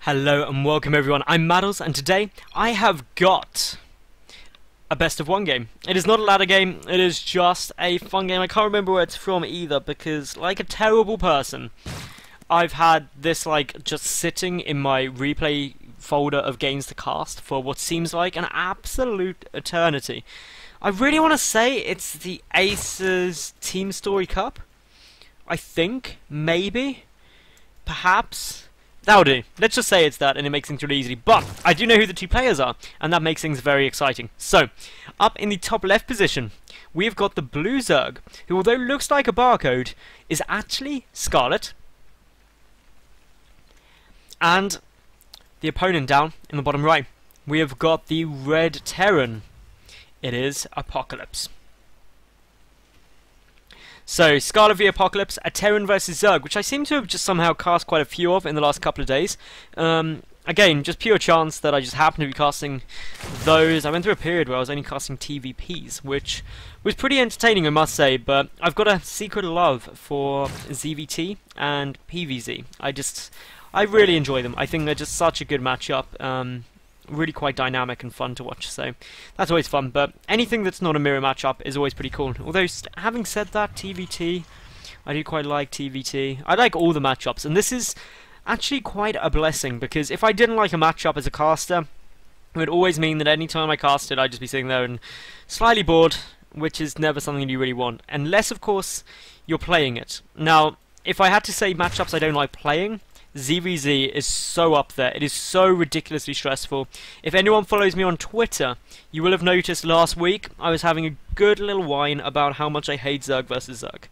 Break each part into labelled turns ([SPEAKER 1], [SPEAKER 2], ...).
[SPEAKER 1] Hello and welcome everyone, I'm Maddles and today I have got a best of one game. It is not a ladder game, it is just a fun game. I can't remember where it's from either because, like a terrible person, I've had this just sitting in my replay folder of games to cast for what seems like an absolute eternity. I really want to say it's the Aces Team Story Cup. I think, maybe, perhaps. That'll do. Let's just say it's that, and it makes things really easy. But I do know who the two players are, and that makes things very exciting. So, up in the top left position, we've got the blue ZvT, who, although looks like a barcode, is actually Scarlett. And the opponent down in the bottom right, we have got the red Terran. It is Apocalypse. So, Scarlett v Apocalypse, a Terran versus ZvT, which I seem to have just somehow cast quite a few of in the last couple of days. Again, just pure chance that I just happened to be casting those. I went through a period where I was only casting TVPs, which was pretty entertaining, I must say, but I've got a secret love for ZvT and PvZ. I really enjoy them. I think they're just such a good matchup. Really quite dynamic and fun to watch, so that's always fun. But anything that's not a mirror matchup is always pretty cool. Although, having said that, TVT, I do quite like TVT. I like all the matchups, and this is actually quite a blessing, because if I didn't like a matchup as a caster, it would always mean that any time I cast it, I'd just be sitting there and slightly bored, which is never something you really want, unless, of course, you're playing it. Now, if I had to say matchups I don't like playing, ZvZ is so up there. It is so ridiculously stressful. If anyone follows me on Twitter, you will have noticed last week I was having a good little whine about how much I hate ZvT versus ZvT.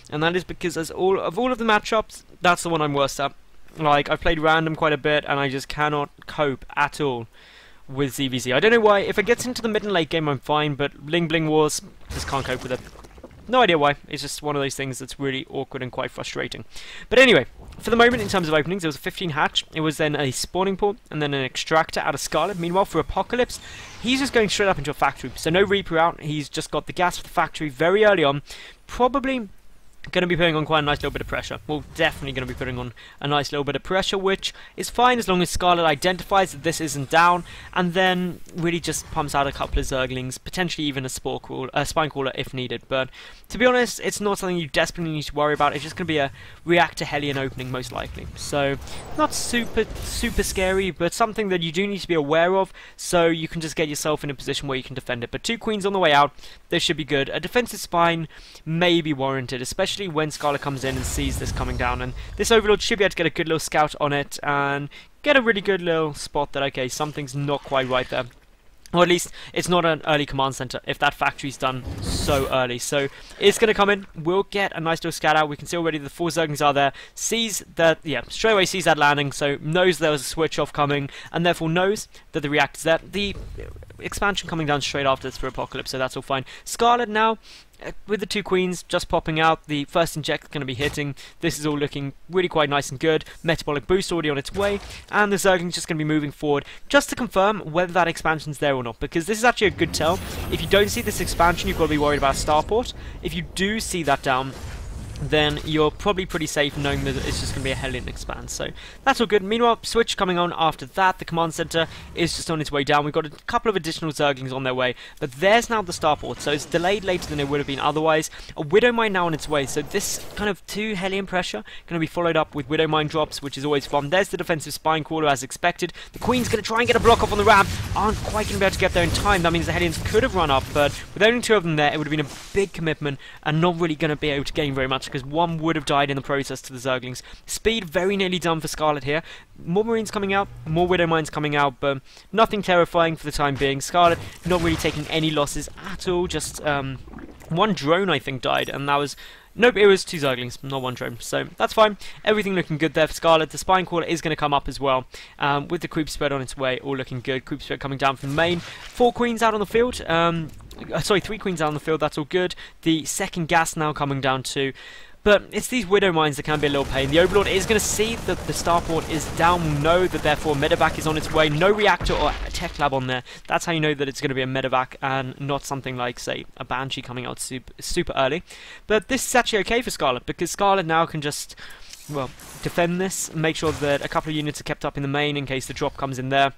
[SPEAKER 1] And that is because of all of the matchups, that's the one I'm worst at. Like, I've played random quite a bit and I just cannot cope at all with ZvZ. I don't know why. If it gets into the mid and late game I'm fine, but Bling Bling Wars, just can't cope with it. No idea why. It's just one of those things that's really awkward and quite frustrating. But anyway, for the moment, in terms of openings, there was a 15 hatch. It was then a spawning pool, and then an extractor out of Scarlett. Meanwhile, for Apocalypse, he's just going straight up into a factory. So no Reaper out. He's just got the gas for the factory very early on. Probably going to be putting on quite a nice little bit of pressure. Well, definitely going to be putting on a nice little bit of pressure, which is fine as long as Scarlett identifies that this isn't down, and then really just pumps out a couple of Zerglings, potentially even a spine crawler if needed. But to be honest, it's not something you desperately need to worry about. It's just going to be a reactor Hellion opening most likely. So not super scary, but something that you do need to be aware of, so you can just get yourself in a position where you can defend it. But two queens on the way out, this should be good. A defensive spine may be warranted, especially when Scarlett comes in and sees this coming down, and this Overlord should be able to get a good little scout on it and get a really good little spot that, okay, something's not quite right there. Or at least it's not an early command center if that factory's done so early. So it's going to come in. We'll get a nice little scout out. We can see already the 4 Zerglings are there. Sees that, yeah, straight away sees that landing. So knows there was a switch off coming, and therefore knows that the reactor's there. The expansion coming down straight after this for Apocalypse, so that's all fine. Scarlett now, with the 2 queens just popping out, the first inject going to be hitting. This is all looking really quite nice and good. Metabolic boost already on its way, and the Zergling's just going to be moving forward just to confirm whether that expansion's there or not, because this is actually a good tell. If you don't see this expansion, you've got to be worried about a starport. If you do see that down, then you're probably pretty safe knowing that it's just going to be a Hellion expand. So that's all good. Meanwhile, switch coming on after that. The command center is just on its way down. We've got a couple of additional Zerglings on their way, but there's now the starport, so it's delayed later than it would have been otherwise. A Widow Mine now on its way, so this kind of 2 Hellion pressure going to be followed up with Widow Mine drops, which is always fun. There's the defensive spine crawler as expected. The Queen's going to try and get a block off on the ramp. Aren't quite going to be able to get there in time. That means the Hellions could have run up, but with only 2 of them there, it would have been a big commitment and not really going to be able to gain very much, because one would have died in the process to the Zerglings. Speed very nearly done for Scarlett here. More Marines coming out, more Widow Mines coming out, but nothing terrifying for the time being. Scarlett not really taking any losses at all. Just 1 drone I think died, and that was... Nope, it was 2 Zerglings, not 1 drone. So that's fine. Everything looking good there for Scarlett. The spine crawler is going to come up as well, with the creep spread on its way, all looking good. Creep spread coming down from the main. 4 queens out on the field. Sorry, 3 queens out on the field. That's all good. The second gas now coming down too. But it's these Widow Mines that can be a little pain. The Overlord is going to see that the starport is down, know that therefore medevac is on its way. No reactor or tech lab on there. That's how you know that it's going to be a medevac and not something like, say, a Banshee coming out super early. But this is actually okay for Scarlett, because Scarlett now can just well, defend this, make sure that a couple of units are kept up in the main in case the drop comes in there.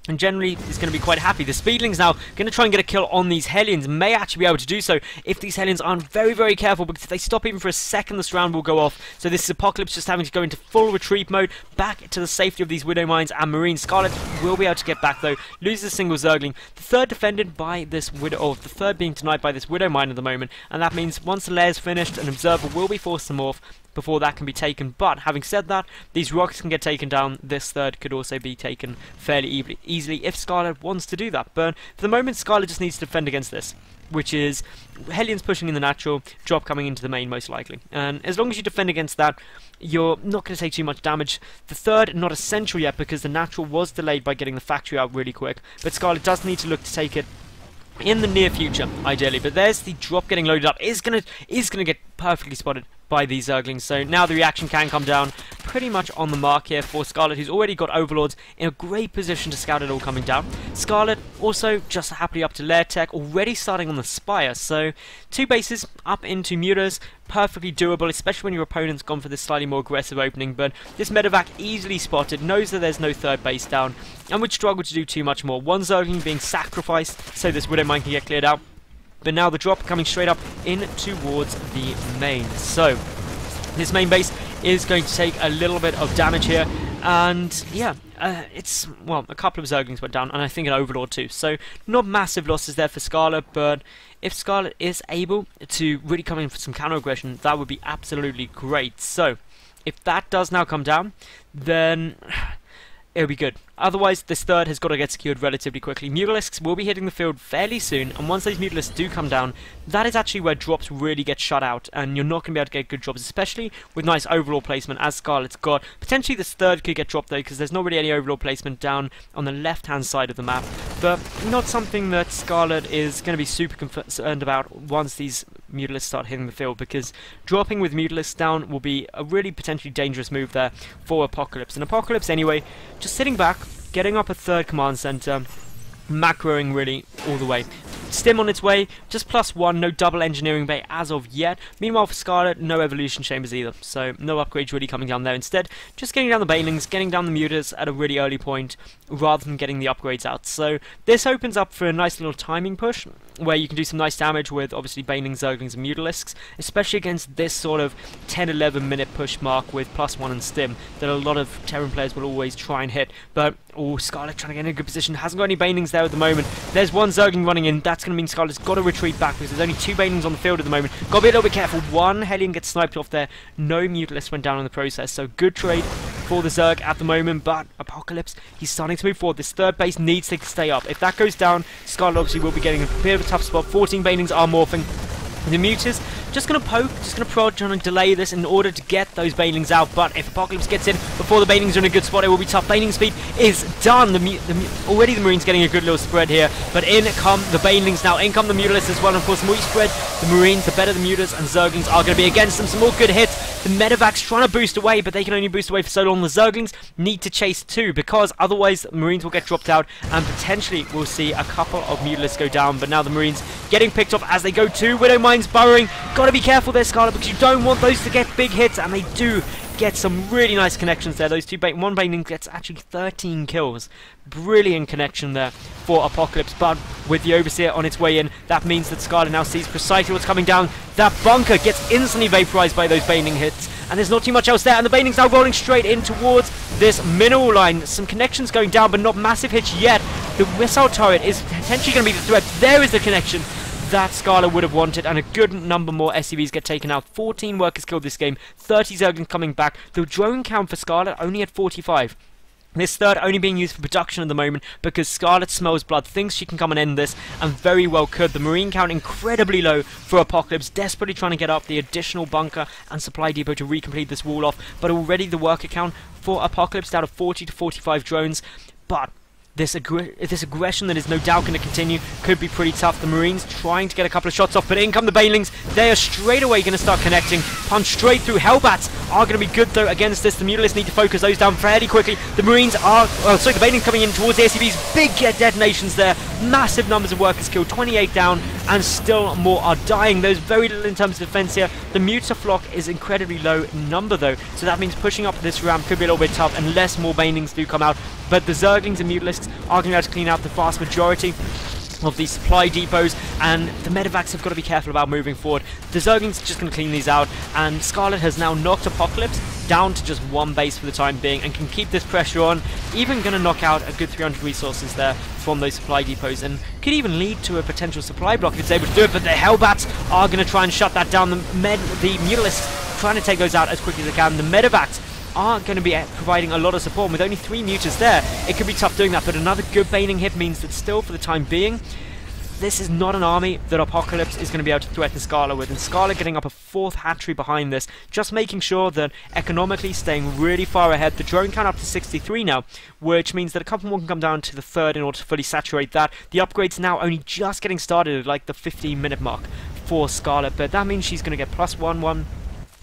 [SPEAKER 1] And generally, is going to be quite happy. The Speedlings now going to try and get a kill on these Hellions. May actually be able to do so if these Hellions aren't very, very careful, because if they stop even for a second, this round will go off. So this is Apocalypse just having to go into full retreat mode, back to the safety of these Widow Mines and Marines. Scarlett will be able to get back, though. Loses a single Zergling. The third defended by this Widow, or the third being denied by this Widow Mine at the moment. And that means once the lair is finished, an Observer will be forced to morph before that can be taken. But having said that, these rockets can get taken down. This third could also be taken fairly easily if Scarlett wants to do that. But for the moment, Scarlett just needs to defend against this, which is Hellions pushing in the natural, drop coming into the main most likely. And as long as you defend against that, you're not going to take too much damage. The third, not essential yet, because the natural was delayed by getting the factory out really quick. But Scarlett does need to look to take it in the near future, ideally. But there's the drop getting loaded up. Is gonna get perfectly spotted by these Zerglings. So now the reaction can come down pretty much on the mark here for Scarlett, who's already got Overlords in a great position to scout it all coming down. Scarlett also just happily up to Lair Tech, already starting on the Spire. So 2 bases up into Mutas, perfectly doable, especially when your opponent's gone for this slightly more aggressive opening. But this Medevac easily spotted, knows that there's no third base down, and would struggle to do too much more. One Zergling being sacrificed so this Widow Mine can get cleared out. But now the drop coming straight up in towards the main. So this main base is going to take a little bit of damage here. And yeah, it's, well, a couple of Zerglings went down, and I think an Overlord too. So not massive losses there for Scarlett, but if Scarlett is able to really come in for some counter aggression, that would be absolutely great. So if that does now come down, then it'll be good. Otherwise, this third has got to get secured relatively quickly. Mutalisks will be hitting the field fairly soon, and once these Mutalisks do come down, that is actually where drops really get shut out, and you're not going to be able to get good drops, especially with nice overall placement as Scarlett's got. Potentially this third could get dropped though, because there's not really any overall placement down on the left-hand side of the map, but not something that Scarlett is going to be super concerned about once these Mutalisks start hitting the field, because dropping with Mutalisks down will be a really potentially dangerous move there for Apocalypse. And Apocalypse, anyway, just sitting back, getting up a third command center, macroing really all the way. Stim on its way, just +1, no double engineering bay as of yet. Meanwhile for Scarlett, no evolution chambers either, so no upgrades really coming down there. Instead, just getting down the Banelings, getting down the Mutas at a really early point, rather than getting the upgrades out. So this opens up for a nice little timing push, where you can do some nice damage with obviously Banelings, Zerglings and Mutalisks, especially against this sort of 10-11 minute push mark with +1 and Stim, that a lot of Terran players will always try and hit. But, oh, Scarlett trying to get in a good position, hasn't got any Banelings there at the moment. There's one Zergling running in, that's going to mean Scarlett's got to retreat back, because there's only 2 Banelings on the field at the moment. Got to be a little bit careful. One Hellion gets sniped off there, no Mutalisk went down in the process, so good trade for the Zerg at the moment. But Apocalypse, he's starting to move forward. This third base needs to stay up. If that goes down, Scarlett obviously will be getting a bit of a tough spot. 14 Banelings are morphing. The Mutas just going to poke, just going to prod, trying to delay this in order to get those Banelings out. But if Apocalypse gets in before the Banelings are in a good spot, it will be tough. Baneling speed is done. Already the Marines getting a good little spread here. But in come the Banelings now. In come the Mutalisks as well. And of course, the more you spread the Marines, the better the Mutas and Zerglings are going to be against them. Some more good hits. The Medevac's trying to boost away, but they can only boost away for so long. The Zerglings need to chase too, because otherwise the Marines will get dropped out, and potentially we'll see a couple of Mutalisks go down. But now the Marines getting picked off as they go to Widow Mines burrowing. Gotta be careful there, Scarlett, because you don't want those to get big hits, and they do get some really nice connections there. Those two one Baneling gets actually 13 kills. Brilliant connection there for Apocalypse, but with the Overseer on its way in, that means that Scarlett now sees precisely what's coming down. That bunker gets instantly vaporized by those Baneling hits, and there's not too much else there, and the Baneling's now rolling straight in towards this mineral line. Some connections going down, but not massive hits yet. The missile turret is potentially going to be the threat. There is the connection that Scarlett would have wanted, and a good number more SCVs get taken out. 14 workers killed this game, 30 Zerglings coming back. The drone count for Scarlett only at 45. This third only being used for production at the moment because Scarlett smells blood, thinks she can come and end this, and very well could. The Marine count incredibly low for Apocalypse, desperately trying to get up the additional bunker and supply depot to recomplete this wall off, but already the worker count for Apocalypse down to 40 to 45 drones. But this aggression that is no doubt going to continue could be pretty tough. The Marines trying to get a couple of shots off, but in come the Banelings. They are straight away going to start connecting. Punch straight through. Hellbats are going to be good though against this. The Mutalisks need to focus those down fairly quickly. The Marines are, the Banelings coming in towards the SCVs. Big detonations there. Massive numbers of workers killed. 28 down. and still more are dying. There's very little in terms of defense here. The Mutaflock is incredibly low number though, so that means pushing up this ramp could be a little bit tough unless more banelings do come out. But the Zerglings and Mutalisks are going to have to clean out the vast majority of these supply depots, and the medevacs have got to be careful about moving forward. The Zerglings are just going to clean these out, and Scarlett has now knocked Apocalypse down to just one base for the time being and can keep this pressure on, even going to knock out a good 300 resources there from those supply depots, and could even lead to a potential supply block if it's able to do it. But the Hellbats are going to try and shut that down. The Mutalisks trying to take those out as quickly as they can. The medevacs are going to be providing a lot of support, and with only 3 mutas there, it could be tough doing that. But another good baning hit means that still, for the time being, this is not an army that Apocalypse is going to be able to threaten Scarlett with, and Scarlett getting up a 4th hatchery behind this, just making sure that economically staying really far ahead. The drone count up to 63 now, which means that a couple more can come down to the 3rd in order to fully saturate that. The upgrade's now only just getting started at like the 15-minute mark for Scarlett, but that means she's going to get +1/1.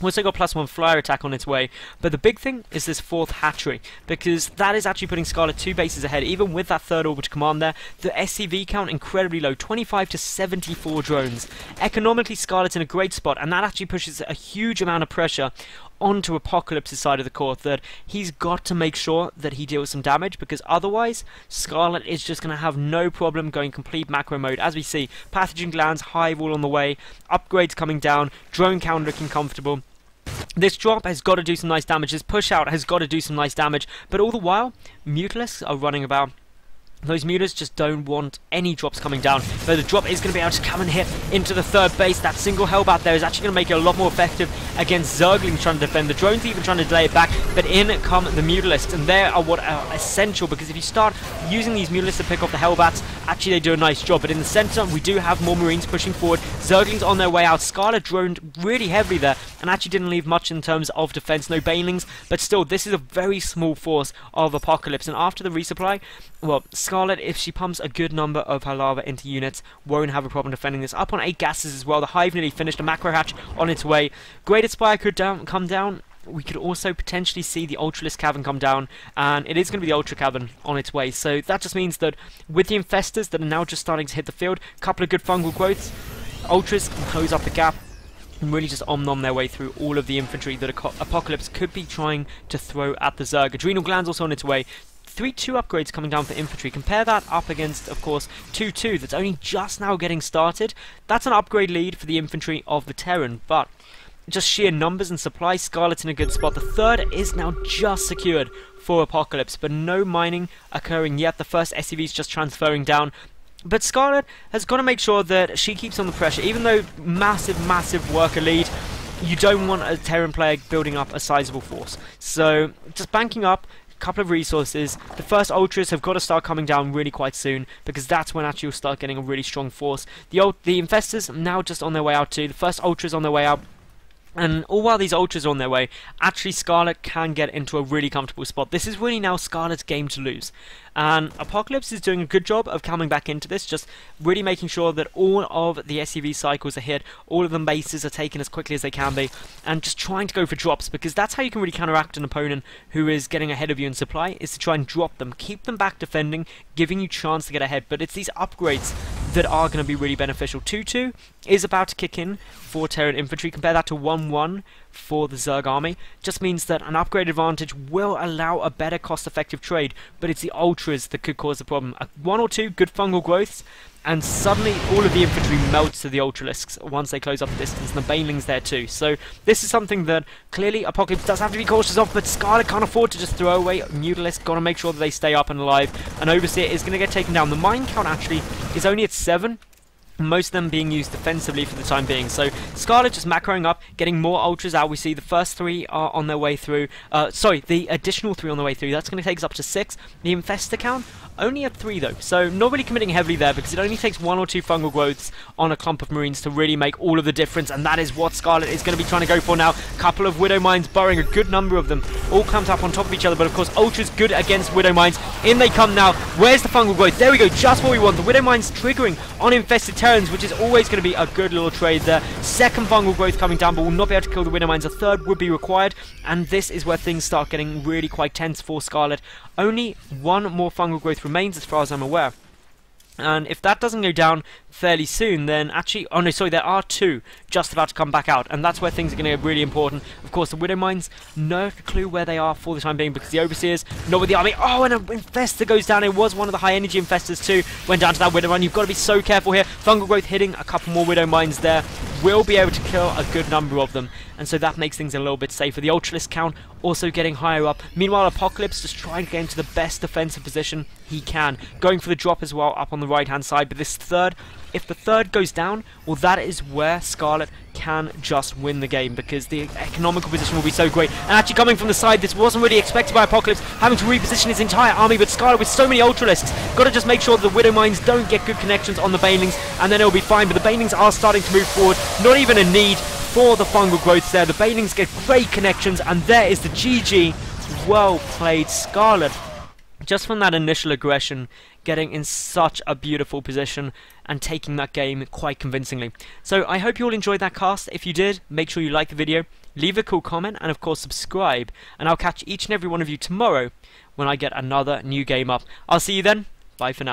[SPEAKER 1] Also got +1 flyer attack on its way, but the big thing is this 4th hatchery, because that is actually putting Scarlett 2 bases ahead, even with that 3rd orbital command there. The SCV count incredibly low, 25 to 74 drones. Economically, Scarlett's in a great spot, and that actually pushes a huge amount of pressure onto Apocalypse's side of the court, that he's got to make sure that he deals some damage, because otherwise Scarlett is just going to have no problem going complete macro mode. As we see, pathogen glands, hive all on the way, upgrades coming down, drone count looking comfortable. This drop has got to do some nice damage, this push out has got to do some nice damage, but all the while, Mutalisks are running about. Those mutas just don't want any drops coming down, but the drop is going to be able to come and hit into the 3rd base. That single Hellbat there is actually going to make it a lot more effective against Zerglings trying to defend. The drones even trying to delay it back, but in come the Mutalisks, and they are what are essential, because if you start using these Mutalisks to pick off the Hellbats, actually they do a nice job. But in the center, we do have more Marines pushing forward. Zerglings on their way out. Scarlett droned really heavily there, and actually didn't leave much in terms of defense. No banelings, but still, this is a very small force of Apocalypse, and after the resupply, well, Scarlett, if she pumps a good number of her lava into units, won't have a problem defending this. Up on 8 gases as well. The hive nearly finished. A macro hatch on its way. Great Spire could come down. We could also potentially see the Ultralisk Cavern come down, and it is going to be the Ultra Cavern on its way. So that just means that with the Infestors that are now just starting to hit the field, a couple of good fungal growths, Ultras can close up the gap and really just om-nom their way through all of the infantry that Apocalypse could be trying to throw at the Zerg. Adrenal Glands also on its way. 3-2 upgrades coming down for infantry. Compare that up against, of course, 2-2 that's only just now getting started. That's an upgrade lead for the infantry of the Terran, but just sheer numbers and supply, Scarlett's in a good spot. The 3rd is now just secured for Apocalypse, but no mining occurring yet. The first SCV's just transferring down. But Scarlett has got to make sure that she keeps on the pressure. Even though massive worker lead, you don't want a Terran player building up a sizable force. So just banking up couple of resources. The first Ultras have got to start coming down really quite soon, because that's when actually you'll start getting a really strong force. The Infestors now just on their way out too. The first Ultras on their way out. And all while these Ultras are on their way, actually Scarlett can get into a really comfortable spot. This is really now Scarlett's game to lose. And Apocalypse is doing a good job of coming back into this, just really making sure that all of the SCV cycles are hit, all of the bases are taken as quickly as they can be, and just trying to go for drops, because that's how you can really counteract an opponent who is getting ahead of you in supply, is to try and drop them, keep them back defending, giving you chance to get ahead. But it's these upgrades that are going to be really beneficial. 2-2 is about to kick in for Terran infantry. Compare that to 1-1 for the Zerg army. Just means that an upgrade advantage will allow a better cost-effective trade, but it's the Ultras that could cause the problem. 1 or 2 good fungal growths, and suddenly all of the infantry melts to the Ultralisks once they close up the distance, and the Banelings there too. So this is something that clearly Apocalypse does have to be cautious of, but Scarlett can't afford to just throw away. Mutalisk got to make sure that they stay up and alive, and Overseer is going to get taken down. The mine count actually is only at 7, most of them being used defensively for the time being. So Scarlett just macroing up, getting more Ultras out. We see the first 3 are on their way through. The additional 3 on the way through. That's going to take us up to 6. The Infestor count only at 3 though, so not really committing heavily there, because it only takes 1 or 2 fungal growths on a clump of Marines to really make all of the difference, and that is what Scarlett is going to be trying to go for now. Couple of Widow Mines burrowing, a good number of them, all clumped up on top of each other, but of course Ultra's good against Widow Mines. In they come now. Where's the fungal growth? There we go, just what we want. The Widow Mines triggering on infested Terrans, which is always going to be a good little trade there. Second fungal growth coming down, but will not be able to kill the Widow Mines. A third would be required, and this is where things start getting really quite tense for Scarlett. Only 1 more fungal growth remains as far as I'm aware. And if that doesn't go down fairly soon, then actually, oh no, sorry, there are 2 just about to come back out, and that's where things are going to get really important. Of course, the Widow Mines, no clue where they are for the time being, because the Overseers, not with the army. Oh, and an Infestor goes down. It was one of the high energy Infestors too, went down to that Widow Mine. You've got to be so careful here. Fungal Growth hitting a couple more Widow Mines there will be able to kill a good number of them, and so that makes things a little bit safer. The Ultralisk count also getting higher up. Meanwhile, Apocalypse just trying to get into the best defensive position he can, going for the drop as well up on the right hand side. But this third, if the third goes down, well, that is where Scarlett can just win the game, because the economical position will be so great. And actually coming from the side, this wasn't really expected by Apocalypse, having to reposition his entire army, but Scarlett with so many Ultralisks, got to just make sure that the Widow Mines don't get good connections on the Banelings, and then it'll be fine. But the Banelings are starting to move forward, not even a need for the fungal growths there. The Banelings get great connections, and there is the GG. Well played, Scarlett. Just from that initial aggression, getting in such a beautiful position and taking that game quite convincingly. So I hope you all enjoyed that cast. If you did, make sure you like the video, leave a cool comment, and of course subscribe. And I'll catch each and every one of you tomorrow when I get another new game up. I'll see you then. Bye for now.